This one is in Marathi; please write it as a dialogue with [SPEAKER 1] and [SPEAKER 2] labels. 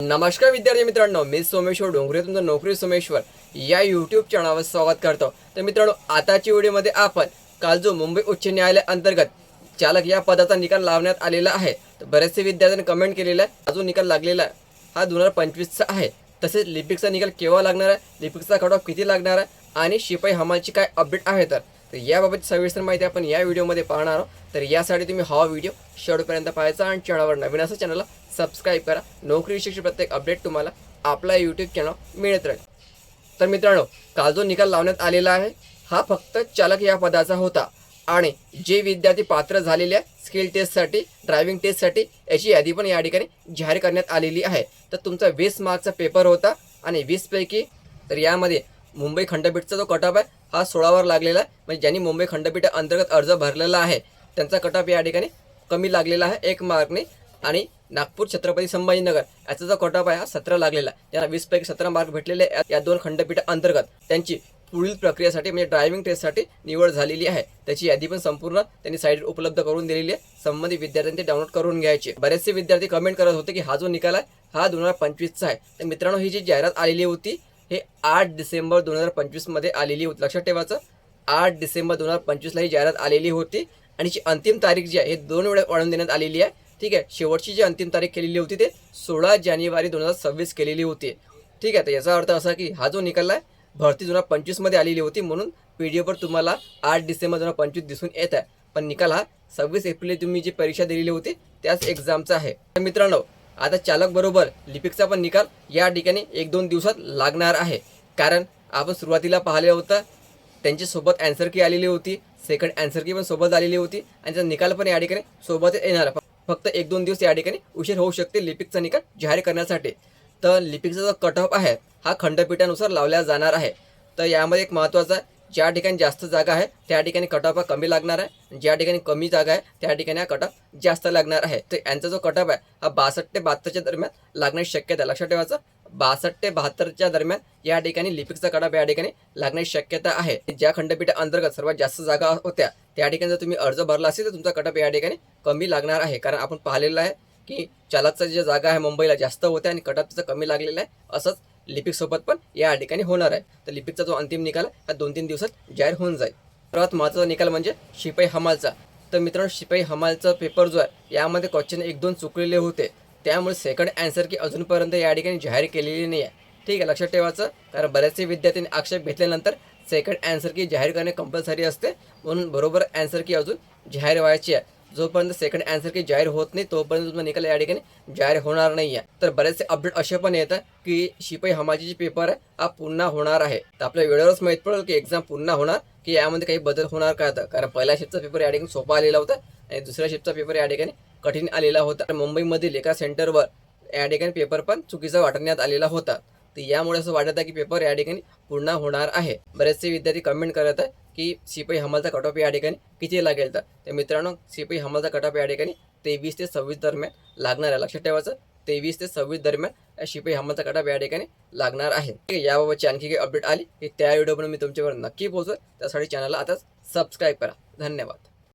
[SPEAKER 1] नमस्कार विद्यार्थी मित्रांनो, मी सोमेश्वर डोंगरे तुमचं नोकरी सोमेश्वर या यूट्यूब चॅनलवर स्वागत करतो। तर मित्रांनो, आताच्या व्हिडिओमध्ये आपण काल जो मुंबई उच्च न्यायालय अंतर्गत चालक या पदाचा निकाल लावण्यात आलेला आहे। तर बरेचसे विद्यार्थ्यांनी कमेंट केलेला आहे, अजून निकाल लागलेला आहे हा 2025चा आहे। तसेच लिपिकचा निकाल केव्हा लागणार आहे, लिपिकचा कट ऑफ किती लागणार आहे आणि शिपाई हमालची काय अपडेट आहे तर याबाबत सविस्तर माहिती आपण या व्हिडिओमध्ये पाहणार आहोत। तर यासाठी तुम्ही हा व्हिडिओ शेवटपर्यंत पाहायचा आणि चॅनलवर नवीन असेल चॅनलला सबस्क्राइब करा। नोकरी विषयी प्रत्येक अपडेट तुम्हाला आपला यूट्यूब चॅनल मिळत राहील। तर मित्रांनो, काल जो निकाल लावण्यात आलेला आहे हा फक्त चालक या पदाचा होता आणि जे विद्यार्थी पात्र झालेले आहे स्किल टेस्टसाठी, ड्रायव्हिंग टेस्टसाठी याची यादी पण या ठिकाणी जाहीर करण्यात आलेली आहे। तर तुमचा 20 मार्कचा पेपर होता आणि 20 पैकी तर यामध्ये मुंबई खंडपीठचा जो कट ऑफ आहे हा 16वर लागलेला आहे। म्हणजे ज्यांनी मुंबई खंडपीठ अंतर्गत अर्ज भरलेला आहे त्यांचा कट ऑफ या ठिकाणी कमी लागलेला आहे 1 मार्कने। आणि नागपूर छत्रपती संभाजीनगर याचा जो कट ऑफ आहे हा 17 लागलेला आहे। त्यांना 20 पैकी 17 मार्क भेटलेले या दोन खंडपीठ अंतर्गत त्यांची पुढील प्रक्रियेसाठी म्हणजे ड्रायव्हिंग टेस्टसाठी निवड झालेली आहे। त्याची यादी पण संपूर्ण त्यांनी साईट उपलब्ध करून दिलेली आहे। संबंधित विद्यार्थ्यांनी डाउनलोड करून घ्यायचे। बरेचसे विद्यार्थी कमेंट करत होते की हा जो निकाल आहे हा 2025चा आहे। तर मित्रांनो, ही जी जाहिरात आलेली होती हे 8 डिसेंबर 2025 मध्ये आलेली होती। लक्षात ठेवायचं, 8 डिसेंबर 2025 ला ही जाहिरात आलेली होती आणि जी अंतिम तारीख जी आहे हे 2 वेळा वाढवून देण्यात आलेली आहे। ठीक आहे, शेवटची जी अंतिम तारीख केलेली होती ते 16 जानेवारी 2026 केलेली होती। ठीक आहे, तर याचा अर्थ असा की हा जो निकाल आहे भरती 2025 मध्ये आलेली होती म्हणून PDF वर तुम्हाला 8 डिसेंबर 2025 दिसून येत आहे, पण निकाल हा 26 एप्रिल तुम्ही जी परीक्षा दिलेली होती त्याच एक्झामचा आहे। तर मित्रांनो, आता चालक बरोबर लिपिकचा पण निकाल या ठिकाणी 1-2 दिवसात लागणार आहे। कारण आपण सुरुवातीला पाहिलं होतं त्यांच्यासोबत आन्सर की आलेली होती, सेकंड आन्सर की पण सोबत आलेली होती आणि त्याचा निकाल पण या ठिकाणी सोबत येणार आहे। फक्त 1-2 दिवस या ठिकाणी उशीर होऊ शकते लिपिकचा निकाल जाहीर करण्यासाठी। तर लिपिकचा जो कट ऑफ आहे हा खंडपीठानुसार लावला जाणार आहे। तर यामध्ये एक महत्त्वाचा आहे, ज्या ठिकाणी जास्त जागा आहे त्या ठिकाणी कट ऑफ कमी लागणार आहे, ज्या ठिकाणी कमी जागा आहे त्या ठिकाणी हा कट ऑफ जास्त लागणार आहे। तर यांचा जो कट ऑफ आहे हा 62 ते 72च्या दरम्यान लागण्याची शक्यता आहे। लक्षात ठेवायचं, 62 ते 72च्या दरम्यान या ठिकाणी लिपिकचा कट ऑफ या ठिकाणी लागण्याची शक्यता आहे। ज्या खंडपीठा अंतर्गत सर्वात जास्त जागा होत्या त्या ठिकाणी जर तुम्ही अर्ज भरला असेल तर तुमचा कट ऑफ या ठिकाणी कमी लागणार आहे। कारण आपण पाहिलेलं आहे की चालकचा जी जागा आहे मुंबईला जास्त होत्या आणि कट ऑफ त्याचा कमी लागलेला आहे। असंच लिपिक सोबत पण या ठिकाणी होणार आहे। तर लिपिकचा जो अंतिम निकाल आहे हा 2-3 दिवसात जाहीर होऊन जाईल। सर्वात महत्त्वाचा निकाल म्हणजे शिपाई हमालचा। तर मित्रांनो, शिपाई हमालचा पेपर जो आहे यामध्ये क्वेश्चन 1-2 चुकलेले होते, त्यामुळे सेकंड आन्सर की अजूनपर्यंत या ठिकाणी जाहीर केलेली नाही आहे। ठीक आहे, लक्षात ठेवायचं, कारण बऱ्याचशा विद्यार्थ्यांनी आक्षेप घेतल्यानंतर सेकंड आन्सर की जाहीर करणे कंपल्सरी असते, म्हणून बरोबर आन्सर की अजून जाहीर व्हायची आहे। जोपर्यंत सेकंड आन्सर की जाहीर होत नाही तोपर्यंत तुमचा निकाल या ठिकाणी जाहीर होणार नाही आहे। तर बरेचसे अपडेट असे पण येतात की शिपाई हमालची जी पेपर आहे हा पुन्हा होणार आहे। तर आपल्या वेळेवरच माहीत पडेल की एक्झाम पुन्हा होणार की यामध्ये काही बदल होणार का आता। कारण पहिल्या शिफ्टचा पेपर या ठिकाणी सोपा आलेला होता आणि दुसऱ्या शिफ्टचा पेपर या ठिकाणी कठीण आलेला होता। मुंबईमधील एका सेंटरवर या ठिकाणी पेपर पण चुकीचा वाटण्यात आलेला होता। तर यामुळे असं वाटत आहे की पेपर या ठिकाणी पुन्हा होणार आहे। बरेचसे विद्यार्थी कमेंट करत आहे की शिपाई हमालचा कट ऑफ या ठिकाणी किती लागेल। तर मित्रांनो, शिपाई हमालचा कट ऑफ या ठिकाणी 23 ते 26 दरम्यान लागणार आहे। लक्षात ठेवायचं, 23 ते 26 दरम्यान शिपाई हमालचा कट ऑफ या ठिकाणी लागणार आहे। ठीक आहे, याबाबतची आणखी काही अपडेट आली की त्या व्हिडिओ पण मी तुमच्यावर नक्की पोहोचवेल। त्यासाठी चॅनलला आताच सबस्क्राईब करा। धन्यवाद।